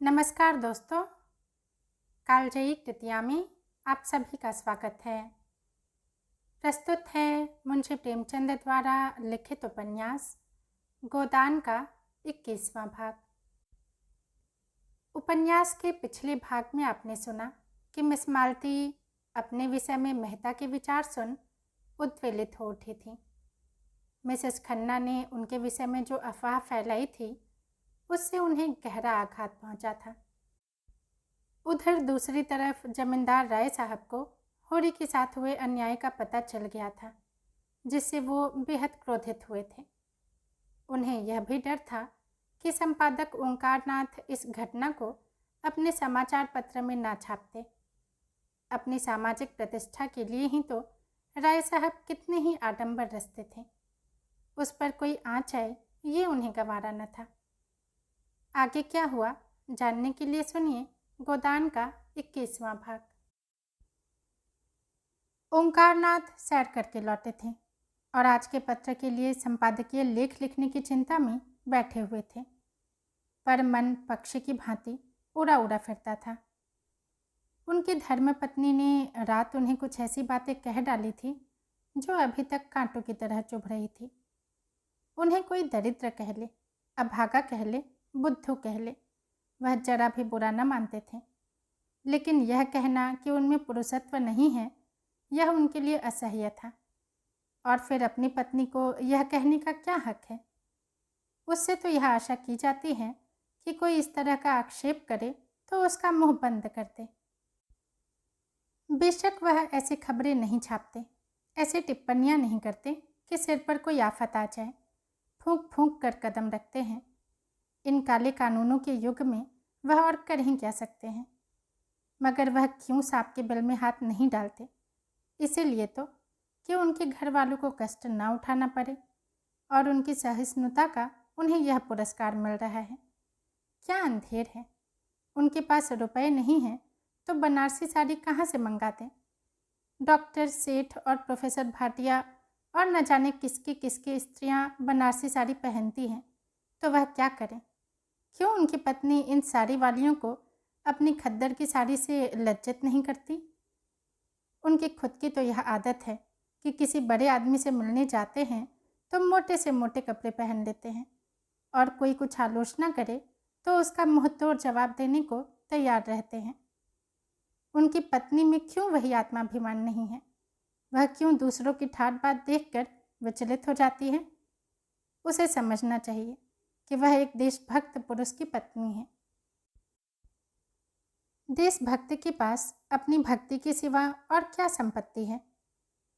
नमस्कार दोस्तों, कालजयी कृतिया में आप सभी का स्वागत है। प्रस्तुत है मुंशी प्रेमचंद द्वारा लिखित उपन्यास गोदान का 21वां भाग। उपन्यास के पिछले भाग में आपने सुना कि मिस मालती अपने विषय में मेहता के विचार सुन उद्वेलित हो उठी थी। मिसेस खन्ना ने उनके विषय में जो अफवाह फैलाई थी उससे उन्हें गहरा आघात पहुंचा था। उधर दूसरी तरफ जमींदार राय साहब को होरी के साथ हुए अन्याय का पता चल गया था, जिससे वो बेहद क्रोधित हुए थे। उन्हें यह भी डर था कि संपादक ओंकारनाथ इस घटना को अपने समाचार पत्र में ना छापते। अपनी सामाजिक प्रतिष्ठा के लिए ही तो राय साहब कितने ही आडंबर रचते थे। उस पर कोई आँच आए ये उन्हें गवारा न था। आगे क्या हुआ जानने के लिए सुनिए गोदान का 21वां भाग। ओंकारनाथ सैर करके लौटे थे और आज के पत्र के लिए संपादकीय लेख लिखने की चिंता में बैठे हुए थे, पर मन पक्षी की भांति उड़ा उड़ा फिरता था। उनकी धर्मपत्नी ने रात उन्हें कुछ ऐसी बातें कह डाली थी जो अभी तक कांटों की तरह चुभ रही थी। उन्हें कोई दरिद्र कह ले, अभागा कह ले, बुद्धू कह ले, वह जरा भी बुरा न मानते थे, लेकिन यह कहना कि उनमें पुरुषत्व नहीं है यह उनके लिए असह्य था। और फिर अपनी पत्नी को यह कहने का क्या हक है? उससे तो यह आशा की जाती है कि कोई इस तरह का आक्षेप करे तो उसका मुंह बंद कर दे। बेशक वह ऐसी खबरें नहीं छापते, ऐसी टिप्पणियां नहीं करते कि सिर पर कोई आफत आ जाए। फूंक फूंक कर कदम रखते हैं। इन काले कानूनों के युग में वह और कर ही क्या सकते हैं? मगर वह क्यों सांप के बिल में हाथ नहीं डालते? इसीलिए तो कि उनके घर वालों को कष्ट ना उठाना पड़े और उनकी सहिष्णुता का उन्हें यह पुरस्कार मिल रहा है। क्या अंधेर है? उनके पास रुपए नहीं हैं तो बनारसी साड़ी कहाँ से मंगाते? डॉक्टर सेठ और प्रोफेसर भाटिया और न जाने किसकी किसकी स्त्रियां बनारसी साड़ी पहनती हैं, तो वह क्या करें? क्यों उनकी पत्नी इन साड़ी वालियों को अपनी खद्दर की साड़ी से लज्जित नहीं करती? उनकी खुद की तो यह आदत है कि किसी बड़े आदमी से मिलने जाते हैं तो मोटे से मोटे कपड़े पहन लेते हैं और कोई कुछ आलोचना करे तो उसका मुंह तोड़ जवाब देने को तैयार रहते हैं। उनकी पत्नी में क्यों वही आत्माभिमान नहीं है? वह क्यों दूसरों की ठाट बात देखकर विचलित हो जाती है? उसे समझना चाहिए कि वह एक देशभक्त पुरुष की पत्नी है। देशभक्त के पास अपनी भक्ति के सिवा और क्या संपत्ति है?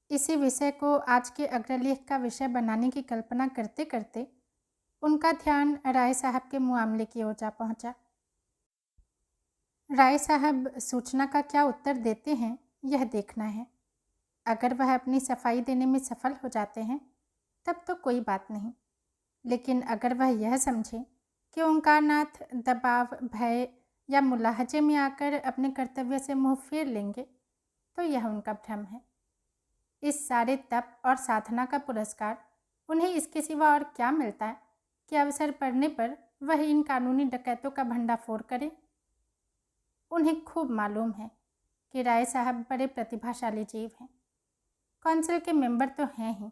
इसी विषय को आज के अग्रलेख का विषय बनाने की कल्पना करते करते उनका ध्यान राय साहब के मुआमले की ओर जा पहुंचा। राय साहब सूचना का क्या उत्तर देते हैं यह देखना है। अगर वह अपनी सफाई देने में सफल हो जाते हैं तब तो कोई बात नहीं, लेकिन अगर वह यह समझे कि ओंकारनाथ दबाव, भय या मुलाहजे में आकर अपने कर्तव्य से मुंह फेर लेंगे तो यह उनका भ्रम है। इस सारे तप और साधना का पुरस्कार उन्हें इसके सिवा और क्या मिलता है कि अवसर पड़ने पर वह इन कानूनी डकैतों का भंडाफोड़ करे? उन्हें खूब मालूम है कि राय साहब बड़े प्रतिभाशाली जीव हैं। काउंसिल के मेंबर तो हैं ही,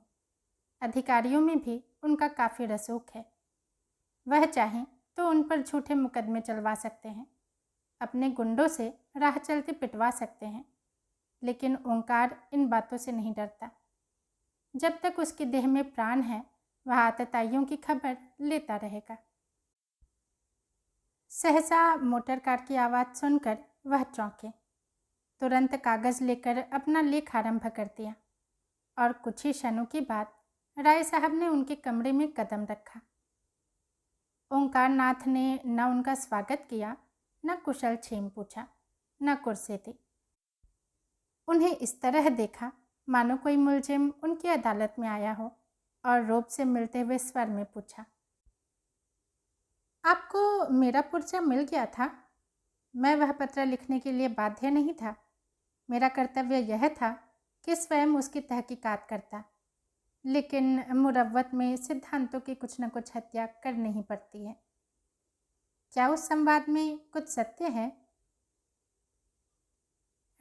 अधिकारियों में भी उनका काफ़ी रसूख है। वह चाहें तो उन पर झूठे मुकदमे चलवा सकते हैं, अपने गुंडों से राह चलते पिटवा सकते हैं, लेकिन ओंकार इन बातों से नहीं डरता। जब तक उसके देह में प्राण है वह आतताइयों की खबर लेता रहेगा। सहसा मोटर कार की आवाज़ सुनकर वह चौंके। तुरंत कागज़ लेकर अपना लेख आरंभ कर दिया और कुछ ही क्षणों के बाद राय साहब ने उनके कमरे में कदम रखा। ओंकारनाथ ने न उनका स्वागत किया, न कुशल क्षेम पूछा, न कुर्सी दी। उन्हें इस तरह देखा मानो कोई मुलजिम उनकी अदालत में आया हो और रोब से मिलते हुए स्वर में पूछा, आपको मेरा पुर्जा मिल गया था? मैं वह पत्र लिखने के लिए बाध्य नहीं था। मेरा कर्तव्य यह था कि स्वयं उसकी तहकीकात करता, लेकिन मुरव्वत में सिद्धांतों की कुछ न कुछ हत्या करनी ही पड़ती है। क्या उस संवाद में कुछ सत्य है?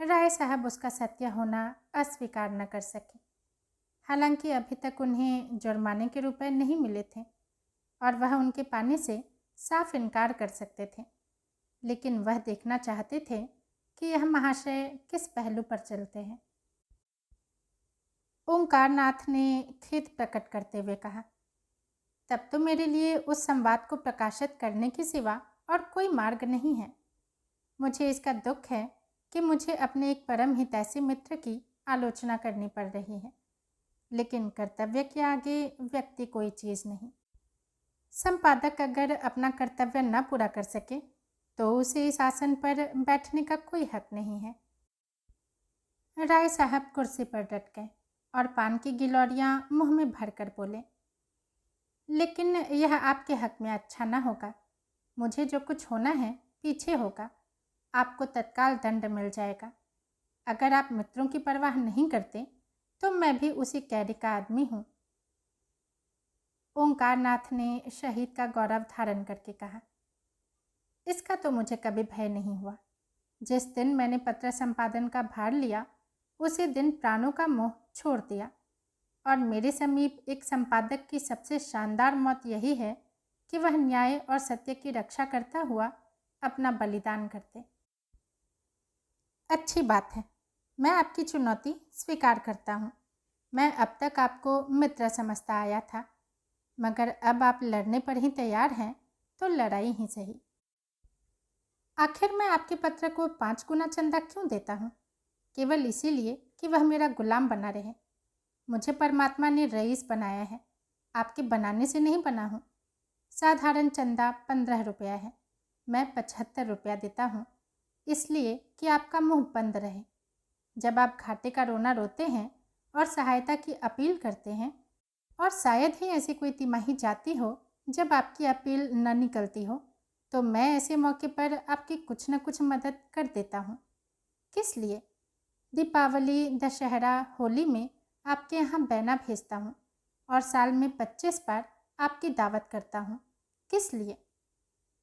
राय साहब उसका सत्य होना अस्वीकार न कर सके। हालांकि अभी तक उन्हें जुर्माने के रुपए नहीं मिले थे और वह उनके पाने से साफ इनकार कर सकते थे, लेकिन वह देखना चाहते थे कि यह महाशय किस पहलू पर चलते हैं। ओंकारनाथ ने खेद प्रकट करते हुए कहा, तब तो मेरे लिए उस संवाद को प्रकाशित करने के सिवा और कोई मार्ग नहीं है। मुझे इसका दुख है कि मुझे अपने एक परम हितैषी मित्र की आलोचना करनी पड़ रही है, लेकिन कर्तव्य के आगे व्यक्ति कोई चीज़ नहीं। संपादक अगर अपना कर्तव्य न पूरा कर सके तो उसे इस आसन पर बैठने का कोई हक नहीं है। राय साहब कुर्सी पर डट गए और पान की गिलौरियां मुंह में भरकर बोले, लेकिन यह आपके हक में अच्छा न होगा। मुझे जो कुछ होना है पीछे होगा। आपको तत्काल दंड मिल जाएगा। अगर आप मित्रों की परवाह नहीं करते तो मैं भी उसी कैडी का आदमी हूँ। ओंकारनाथ ने शहीद का गौरव धारण करके कहा, इसका तो मुझे कभी भय नहीं हुआ। जिस दिन मैंने पत्र संपादन का भार लिया उसी दिन प्राणों का मोह छोड़ दिया, और मेरे समीप एक संपादक की सबसे शानदार मौत यही है कि वह न्याय और सत्य की रक्षा करता हुआ अपना बलिदान करते। अच्छी बात है, मैं आपकी चुनौती स्वीकार करता हूँ। मैं अब तक आपको मित्र समझता आया था, मगर अब आप लड़ने पर ही तैयार हैं तो लड़ाई ही सही। आखिर मैं आपके पत्र को 5 गुना चंदा क्यों देता हूँ? केवल इसीलिए कि वह मेरा गुलाम बना रहे। मुझे परमात्मा ने रईस बनाया है, आपके बनाने से नहीं बना हूँ। साधारण चंदा 15 रुपया है, मैं 75 रुपया देता हूँ, इसलिए कि आपका मुंह बंद रहे। जब आप घाटे का रोना रोते हैं और सहायता की अपील करते हैं, और शायद ही ऐसी कोई तिमाही जाती हो जब आपकी अपील न निकलती हो, तो मैं ऐसे मौके पर आपकी कुछ न कुछ मदद कर देता हूँ। किस लिए? दीपावली, दशहरा, होली में आपके यहाँ बैना भेजता हूँ और साल में 25 बार आपकी दावत करता हूँ। किस लिए?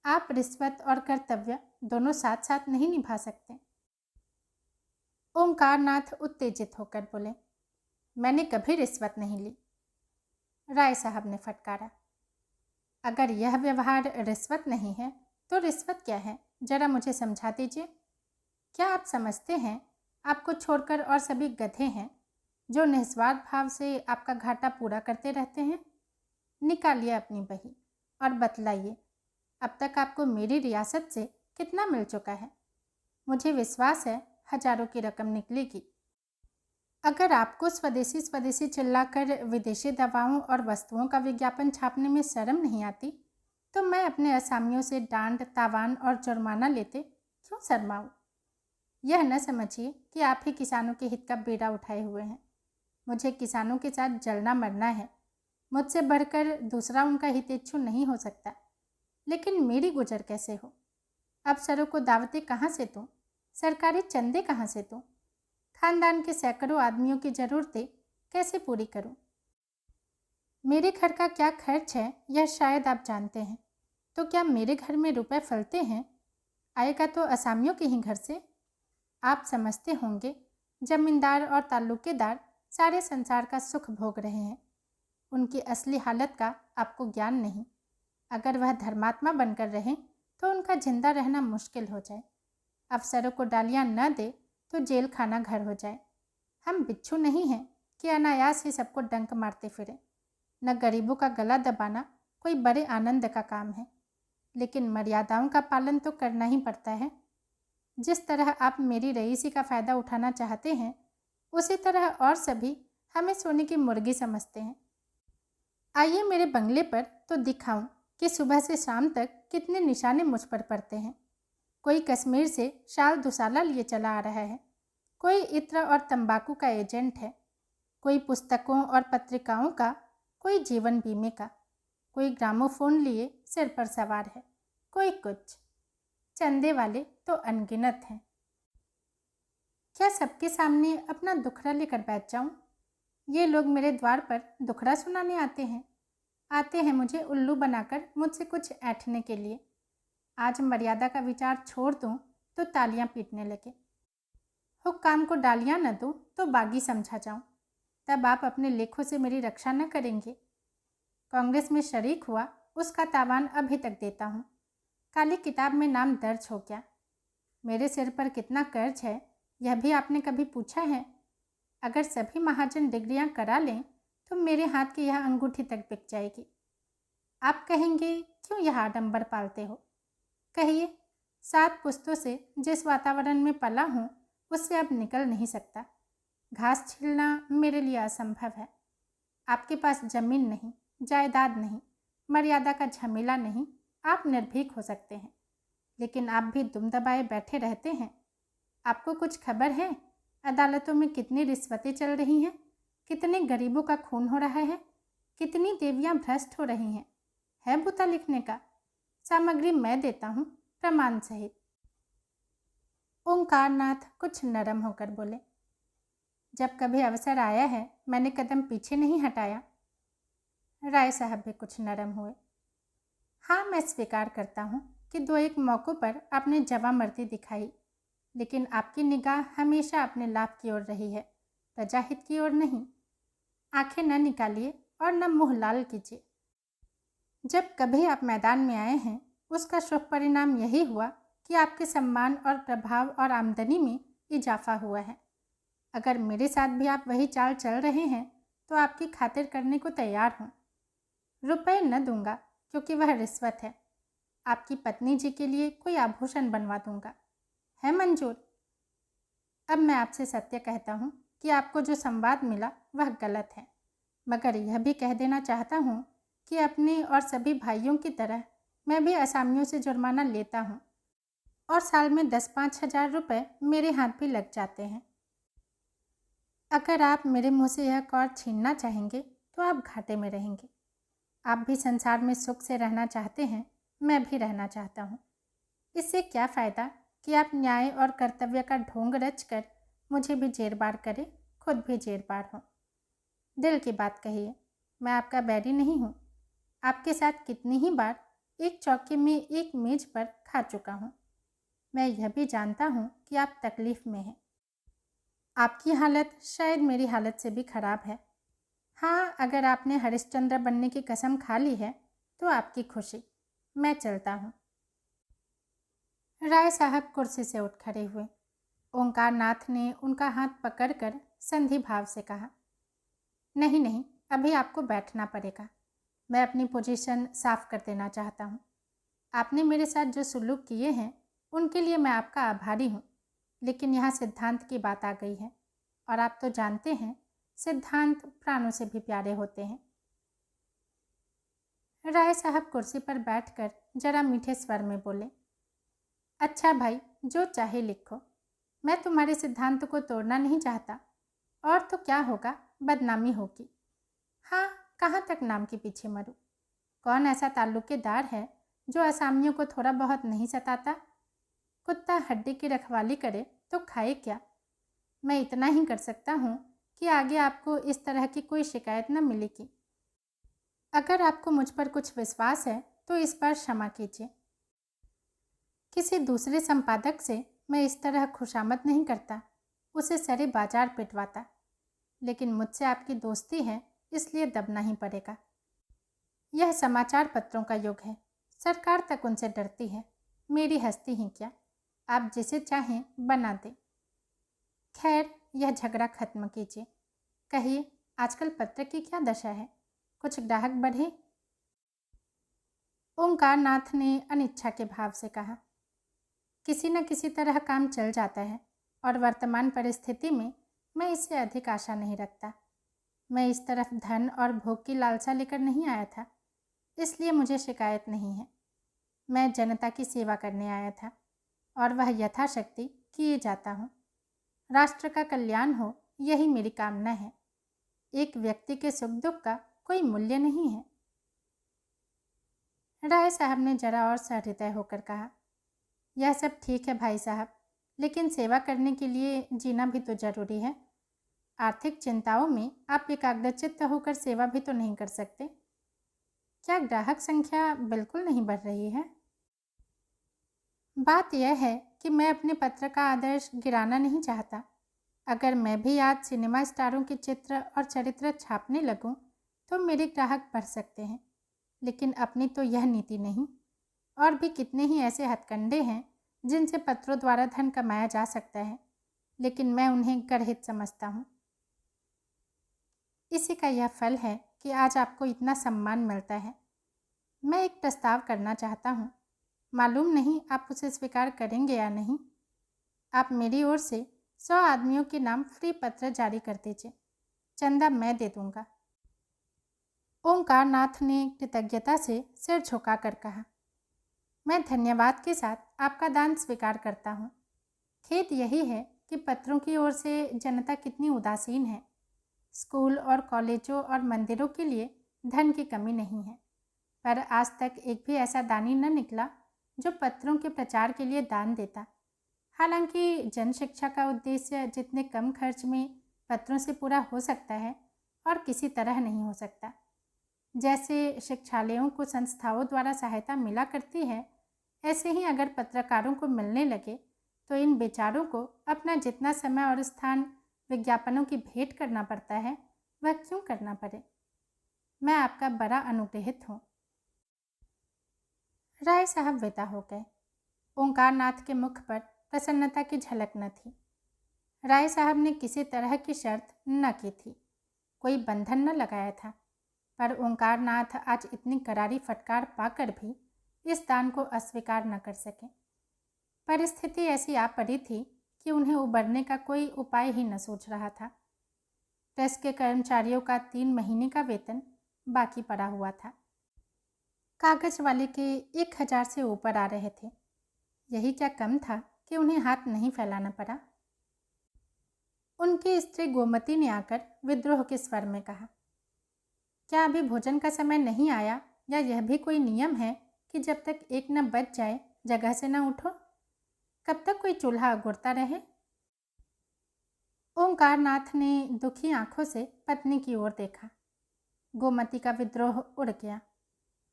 आप रिश्वत और कर्तव्य दोनों साथ साथ नहीं निभा सकते। ओंकारनाथ उत्तेजित होकर बोले, मैंने कभी रिश्वत नहीं ली। राय साहब ने फटकारा, अगर यह व्यवहार रिश्वत नहीं है तो रिश्वत क्या है? जरा मुझे समझा दीजिए। क्या आप समझते हैं आपको छोड़कर और सभी गधे हैं जो निस्वार्थ भाव से आपका घाटा पूरा करते रहते हैं? निकालिए अपनी बही और बतलाइए, अब तक आपको मेरी रियासत से कितना मिल चुका है? मुझे विश्वास है हजारों की रकम निकलेगी। अगर आपको स्वदेशी स्वदेशी चिल्लाकर विदेशी दवाओं और वस्तुओं का विज्ञापन छापने में शर्म नहीं आती, तो मैं अपने असामियों से डांड, तावान और जुर्माना लेते क्यों शर्माऊँ? यह न समझिए कि आप ही किसानों के हित का बेड़ा उठाए हुए हैं। मुझे किसानों के साथ जलना मरना है। मुझसे बढ़कर दूसरा उनका हितेच्छु नहीं हो सकता। लेकिन मेरी गुजर कैसे हो? अफसरों को दावतें कहाँ से दूँ? सरकारी चंदे कहाँ से दूँ? खानदान के सैकड़ों आदमियों की ज़रूरतें कैसे पूरी करूं? मेरे घर का क्या खर्च है यह शायद आप जानते हैं, तो क्या मेरे घर में रुपए फलते हैं? आएगा तो असामियों के ही घर से। आप समझते होंगे जमींदार और ताल्लुकेदार सारे संसार का सुख भोग रहे हैं। उनकी असली हालत का आपको ज्ञान नहीं। अगर वह धर्मात्मा बनकर रहें तो उनका जिंदा रहना मुश्किल हो जाए। अफसरों को डालियां न दे तो जेल खाना घर हो जाए। हम बिच्छू नहीं हैं कि अनायास ही सबको डंक मारते फिरें। न गरीबों का गला दबाना कोई बड़े आनंद का काम है, लेकिन मर्यादाओं का पालन तो करना ही पड़ता है। जिस तरह आप मेरी रईसी का फ़ायदा उठाना चाहते हैं, उसी तरह और सभी हमें सोने की मुर्गी समझते हैं। आइए मेरे बंगले पर तो दिखाऊं कि सुबह से शाम तक कितने निशाने मुझ पर पड़ते हैं। कोई कश्मीर से शाल दुसाला लिए चला आ रहा है, कोई इत्र और तंबाकू का एजेंट है, कोई पुस्तकों और पत्रिकाओं का, कोई जीवन बीमे का, कोई ग्रामोफोन लिए सिर पर सवार है, कोई कुछ। चंदे वाले तो अनगिनत हैं। क्या सबके सामने अपना दुखड़ा लेकर बैठ जाऊं? ये लोग मेरे द्वार पर दुखड़ा सुनाने आते हैं मुझे उल्लू बनाकर मुझसे कुछ ऐंठने के लिए। आज मर्यादा का विचार छोड़ दूं तो तालियां पीटने लगे। हुक्काम को डालियां न दूं तो बागी समझा जाऊं, तब आप अपने लेखों से मेरी रक्षा न करेंगे। कांग्रेस में शरीक हुआ, उसका तावान अभी तक देता हूँ। काली किताब में नाम दर्ज हो गया। मेरे सिर पर कितना कर्ज है यह भी आपने कभी पूछा है? अगर सभी महाजन डिग्रियां करा लें तो मेरे हाथ की यह अंगूठी तक बिक जाएगी। आप कहेंगे क्यों यह आडंबर पालते हो? कहिए, 7 पुस्तों से जिस वातावरण में पला हूँ उससे अब निकल नहीं सकता। घास छीलना मेरे लिए असंभव है। आपके पास जमीन नहीं, जायदाद नहीं, मर्यादा का झमेला नहीं, आप निर्भीक हो सकते हैं, लेकिन आप भी दुम दबाए बैठे रहते हैं। आपको कुछ खबर है अदालतों में कितनी रिश्वतें चल रही हैं, कितने गरीबों का खून हो रहा है, कितनी देवियां भ्रष्ट हो रही हैं? है बुता लिखने का? सामग्री मैं देता हूँ, प्रमाण सहित। ओंकारनाथ कुछ नरम होकर बोले, जब कभी अवसर आया है मैंने कदम पीछे नहीं हटाया। राय साहब भी कुछ नरम हुए। हाँ, मैं स्वीकार करता हूँ कि 2-1 मौक़ों पर आपने जवामर्दी दिखाई, लेकिन आपकी निगाह हमेशा अपने लाभ की ओर रही है, प्रजाहित की ओर नहीं। आंखें न निकालिए और न मुँह लाल कीजिए। जब कभी आप मैदान में आए हैं उसका शुभ परिणाम यही हुआ कि आपके सम्मान और प्रभाव और आमदनी में इजाफा हुआ है। अगर मेरे साथ भी आप वही चाल चल रहे हैं तो आपकी खातिर करने को तैयार हूँ। रुपए न दूंगा क्योंकि वह रिश्वत है। आपकी पत्नी जी के लिए कोई आभूषण बनवा दूंगा। है मंजूर? अब मैं आपसे सत्य कहता हूँ कि आपको जो संवाद मिला वह गलत है, मगर यह भी कह देना चाहता हूँ कि अपने और सभी भाइयों की तरह मैं भी असामियों से जुर्माना लेता हूँ और साल में 10-5 हज़ार रुपये मेरे हाथ भी लग जाते हैं। अगर आप मेरे मुँह से यह कौर छीनना चाहेंगे तो आप घाटे में रहेंगे। आप भी संसार में सुख से रहना चाहते हैं, मैं भी रहना चाहता हूँ। इससे क्या फ़ायदा कि आप न्याय और कर्तव्य का ढोंग रच कर मुझे भी जेरबार करें, खुद भी जेरबार हों। दिल की बात कहिए, मैं आपका बैरी नहीं हूँ। आपके साथ कितनी ही बार एक चौके में एक मेज पर खा चुका हूँ। मैं यह भी जानता हूँ कि आप तकलीफ़ में हैं। आपकी हालत शायद मेरी हालत से भी खराब है। हाँ, अगर आपने हरिश्चंद्र बनने की कसम खा ली है तो आपकी खुशी। मैं चलता हूँ। राय साहब कुर्सी से उठ खड़े हुए। ओंकारनाथ ने उनका हाथ पकड़कर संधि भाव से कहा, नहीं नहीं, अभी आपको बैठना पड़ेगा। मैं अपनी पोजीशन साफ कर देना चाहता हूँ। आपने मेरे साथ जो सुलूक किए हैं उनके लिए मैं आपका आभारी हूँ, लेकिन यहाँ सिद्धांत की बात आ गई है और आप तो जानते हैं सिद्धांत प्राणों से भी प्यारे होते हैं। राय साहब कुर्सी पर बैठकर जरा मीठे स्वर में बोले, अच्छा भाई, जो चाहे लिखो। मैं तुम्हारे सिद्धांत को तोड़ना नहीं चाहता, और तो क्या होगा, बदनामी होगी। हाँ, कहाँ तक नाम के पीछे मरूं? कौन ऐसा ताल्लुकेदार है जो असामियों को थोड़ा बहुत नहीं सताता? कुत्ता हड्डी की रखवाली करे तो खाए क्या? मैं इतना ही कर सकता हूँ कि आगे आपको इस तरह की कोई शिकायत न मिलेगी। अगर आपको मुझ पर कुछ विश्वास है तो इस बार क्षमा कीजिए। किसी दूसरे संपादक से मैं इस तरह खुशामद नहीं करता, उसे सरे बाजार पिटवाता, लेकिन मुझसे आपकी दोस्ती है इसलिए दबना ही पड़ेगा। यह समाचार पत्रों का युग है, सरकार तक उनसे डरती है, मेरी हस्ती ही क्या, आप जिसे चाहें बना दें। खैर, यह झगड़ा खत्म कीजिए। कहिए, आजकल पत्र की क्या दशा है? कुछ ग्राहक बढ़े? ओंकारनाथ ने अनिच्छा के भाव से कहा, किसी न किसी तरह काम चल जाता है और वर्तमान परिस्थिति में मैं इससे अधिक आशा नहीं रखता। मैं इस तरफ धन और भोग की लालसा लेकर नहीं आया था, इसलिए मुझे शिकायत नहीं है। मैं जनता की सेवा करने आया था और वह यथाशक्ति किए जाता हूँ। राष्ट्र का कल्याण हो, यही मेरी कामना है। एक व्यक्ति के सुख दुख का कोई मूल्य नहीं है। राय साहब ने जरा और सहृदय होकर कहा, यह सब ठीक है भाई साहब, लेकिन सेवा करने के लिए जीना भी तो जरूरी है। आर्थिक चिंताओं में आप एकाग्रचित्त होकर सेवा भी तो नहीं कर सकते। क्या ग्राहक संख्या बिल्कुल नहीं बढ़ रही है? बात यह है कि मैं अपने पत्र का आदर्श गिराना नहीं चाहता। अगर मैं भी आज सिनेमा स्टारों के चित्र और चरित्र छापने लगूं, तो मेरे ग्राहक बढ़ सकते हैं, लेकिन अपनी तो यह नीति नहीं। और भी कितने ही ऐसे हथकंडे हैं जिनसे पत्रों द्वारा धन कमाया जा सकता है, लेकिन मैं उन्हें गर्हित समझता हूँ। इसी का यह फल है कि आज आपको इतना सम्मान मिलता है। मैं एक प्रस्ताव करना चाहता हूँ, मालूम नहीं आप उसे स्वीकार करेंगे या नहीं। आप मेरी ओर से 100 आदमियों के नाम फ्री पत्र जारी कर दीजिए, चंदा मैं दे दूंगा। ओंकार नाथ ने कृतज्ञता से सिर झुकाकर कहा, मैं धन्यवाद के साथ आपका दान स्वीकार करता हूँ। खेद यही है कि पत्रों की ओर से जनता कितनी उदासीन है। स्कूल और कॉलेजों और मंदिरों के लिए धन की कमी नहीं है, पर आज तक एक भी ऐसा दानी न निकला जो पत्रों के प्रचार के लिए दान देता। हालांकि जनशिक्षा का उद्देश्य जितने कम खर्च में पत्रों से पूरा हो सकता है और किसी तरह नहीं हो सकता। जैसे शिक्षालयों को संस्थाओं द्वारा सहायता मिला करती है, ऐसे ही अगर पत्रकारों को मिलने लगे तो इन बेचारों को अपना जितना समय और स्थान विज्ञापनों की भेंट करना पड़ता है, वह क्यों करना पड़े। मैं आपका बड़ा अनुग्रहित हूँ। राय साहब विदा हो गए। ओंकार नाथ के मुख पर प्रसन्नता की झलक न थी। राय साहब ने किसी तरह की शर्त न की थी, कोई बंधन न लगाया था, पर ओंकार नाथ आज इतनी करारी फटकार पाकर भी इस दान को अस्वीकार न कर सके। परिस्थिति ऐसी आ पड़ी थी कि उन्हें उबरने का कोई उपाय ही न सोच रहा था। प्रेस के कर्मचारियों का 3 महीने का वेतन बाकी पड़ा हुआ था। कागज वाले के 1000 से ऊपर आ रहे थे। यही क्या कम था कि उन्हें हाथ नहीं फैलाना पड़ा। उनकी स्त्री गोमती ने आकर विद्रोह के स्वर में कहा, क्या अभी भोजन का समय नहीं आया, या यह भी कोई नियम है कि जब तक 1 न बज जाए जगह से न उठो? कब तक कोई चूल्हा अगुरता रहे? ओंकार नाथ ने दुखी आंखों से पत्नी की ओर देखा। गोमती का विद्रोह उड़ गया।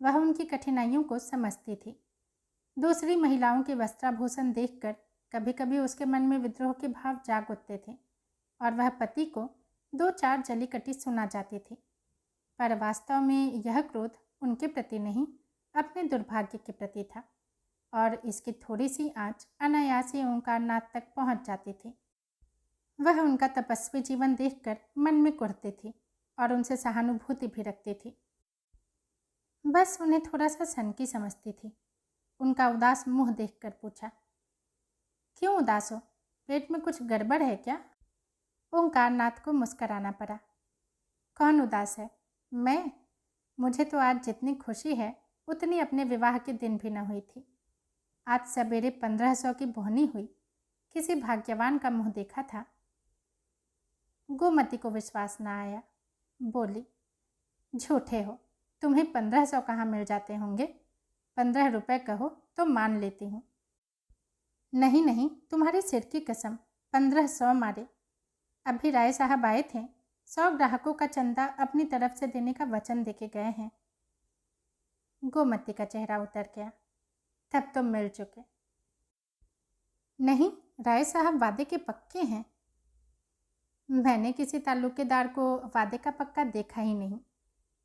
वह उनकी कठिनाइयों को समझती थी। दूसरी महिलाओं के वस्त्राभूषण देखकर कभी कभी उसके मन में विद्रोह के भाव जाग उठते थे और वह पति को 2-4 जली कटी सुना जाती थी, पर वास्तव में यह क्रोध उनके प्रति नहीं, अपने दुर्भाग्य के प्रति था, और इसकी थोड़ी सी आंच अनायास ही ओंकार नाथ तक पहुंच जाती थी। वह उनका तपस्वी जीवन देखकर मन में कुढ़ती थी और उनसे सहानुभूति भी रखती थी। बस उन्हें थोड़ा सा सनकी समझती थी। उनका उदास मुंह देखकर पूछा, क्यों उदास हो? पेट में कुछ गड़बड़ है क्या? ओंकार नाथ को मुस्कराना पड़ा। कौन उदास है? मैं? मुझे तो आज जितनी खुशी है उतनी अपने विवाह के दिन भी न हुई थी। आज सवेरे 1500 की बोहनी हुई। किसी भाग्यवान का मुंह देखा था। गोमती को विश्वास न आया। बोली, झूठे हो, तुम्हें 1500 कहाँ मिल जाते होंगे? 15 रुपये कहो तो मान लेती हूँ। नहीं नहीं, तुम्हारे सिर की कसम, 1500 मारे। अभी राय साहब आए थे, 100 ग्राहकों का चंदा अपनी तरफ से देने का वचन देके गए हैं। गोमती का चेहरा उतर गया। तब तो मिल चुके। नहीं, राय साहब वादे के पक्के हैं। मैंने किसी ताल्लुकेदार को वादे का पक्का देखा ही नहीं।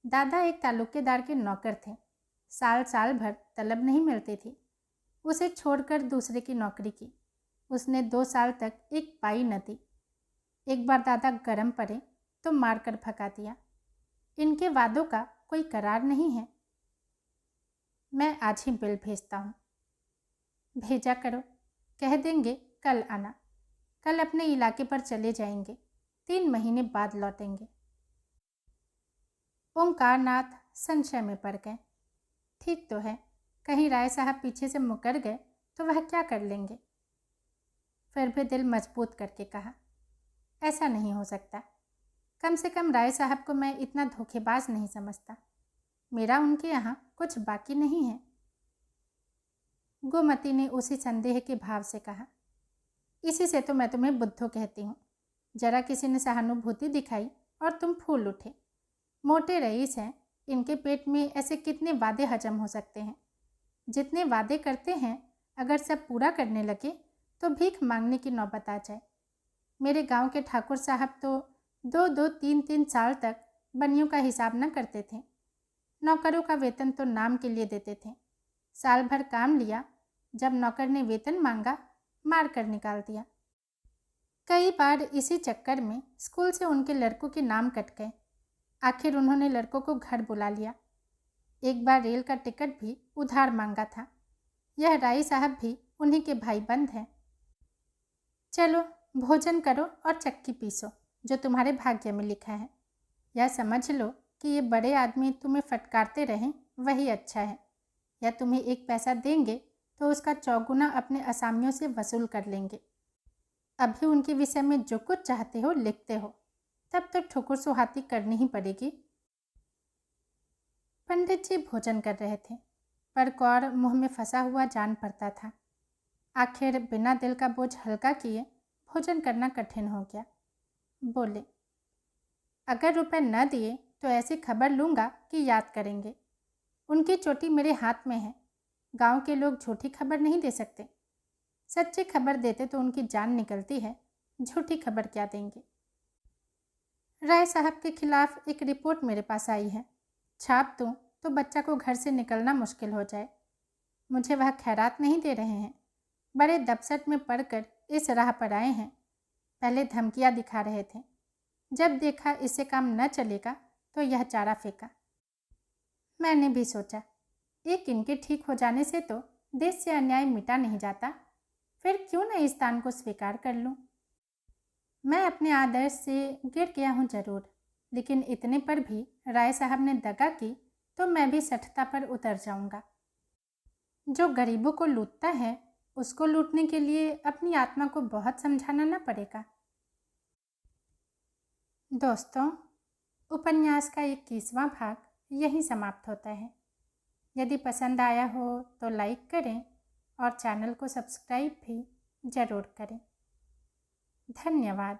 दादा एक ताल्लुकेदार के नौकर थे। साल भर तलब नहीं मिलती थी। उसे छोड़कर दूसरे की नौकरी की। उसने 2 साल तक एक पाई न दी। एक बार दादा गरम पड़े तो मारकर भगा दिया। इनके वादों का कोई करार नहीं है। मैं आज ही बिल भेजता हूँ। भेजा करो, कह देंगे कल आना। कल अपने इलाके पर चले जाएंगे, 3 महीने बाद लौटेंगे। ओंकार नाथ संशय में पड़ गए। ठीक तो है, कहीं राय साहब पीछे से मुकर गए तो वह क्या कर लेंगे। फिर भी दिल मजबूत करके कहा, ऐसा नहीं हो सकता। कम से कम राय साहब को मैं इतना धोखेबाज नहीं समझता। मेरा उनके यहाँ कुछ बाकी नहीं है। गोमती ने उसी संदेह के भाव से कहा, इसी से तो मैं तुम्हें बुद्धू कहती हूँ। जरा किसी ने सहानुभूति दिखाई और तुम फूल उठे। मोटे रईस हैं, इनके पेट में ऐसे कितने वादे हजम हो सकते हैं। जितने वादे करते हैं अगर सब पूरा करने लगे तो भीख मांगने की नौबत आ जाए। मेरे गांव के ठाकुर साहब तो 2-2, 3-3 साल तक बनियों का हिसाब न करते थे। नौकरों का वेतन तो नाम के लिए देते थे। साल भर काम लिया, जब नौकर ने वेतन मांगा, मार कर निकाल दिया। कई बार इसी चक्कर में स्कूल से उनके लड़कों के नाम कट गए। आखिर उन्होंने लड़कों को घर बुला लिया। एक बार रेल का टिकट भी उधार मांगा था। यह राई साहब भी उन्हीं के भाई बंद हैं। चलो भोजन करो और चक्की पीसो, जो तुम्हारे भाग्य में लिखा है। यह समझ लो कि ये बड़े आदमी तुम्हें फटकारते रहें वही अच्छा है, या तुम्हें 1 पैसा देंगे तो उसका चौगुना अपने असामियों से वसूल कर लेंगे। अभी उनके विषय में जो कुछ चाहते हो लिखते हो, तब तो ठुकुर सुहाती करनी ही पड़ेगी। पंडित जी भोजन कर रहे थे, पर कौर मुंह में फंसा हुआ जान पड़ता था। आखिर बिना दिल का बोझ हल्का किए भोजन करना कठिन हो गया। बोले, अगर रुपए न दिए तो ऐसी खबर लूँगा कि याद करेंगे। उनकी चोटी मेरे हाथ में है। गांव के लोग झूठी खबर नहीं दे सकते। सच्ची खबर देते तो उनकी जान निकलती है, झूठी खबर क्या देंगे। राय साहब के खिलाफ एक रिपोर्ट मेरे पास आई है। छाप दूँ तो बच्चा को घर से निकलना मुश्किल हो जाए। मुझे वह खैरात नहीं दे रहे हैं। बड़े दबसट में पड़कर इस राह पर आए हैं। पहले धमकियाँ दिखा रहे थे, जब देखा इससे काम न चलेगा तो यह चारा फेंका। मैंने भी सोचा, एक इनके ठीक हो जाने से तो देश से अन्याय मिटा नहीं जाता, फिर क्यों न इस दान को स्वीकार कर लूं। मैं अपने आदर्श से गिर गया हूं जरूर, लेकिन इतने पर भी राय साहब ने दगा की तो मैं भी सठता पर उतर जाऊंगा। जो गरीबों को लूटता है उसको लूटने के लिए अपनी आत्मा को बहुत समझाना न पड़ेगा। दोस्तों, उपन्यास का 21वां भाग यहीं समाप्त होता है। यदि पसंद आया हो तो लाइक करें और चैनल को सब्सक्राइब भी ज़रूर करें। धन्यवाद।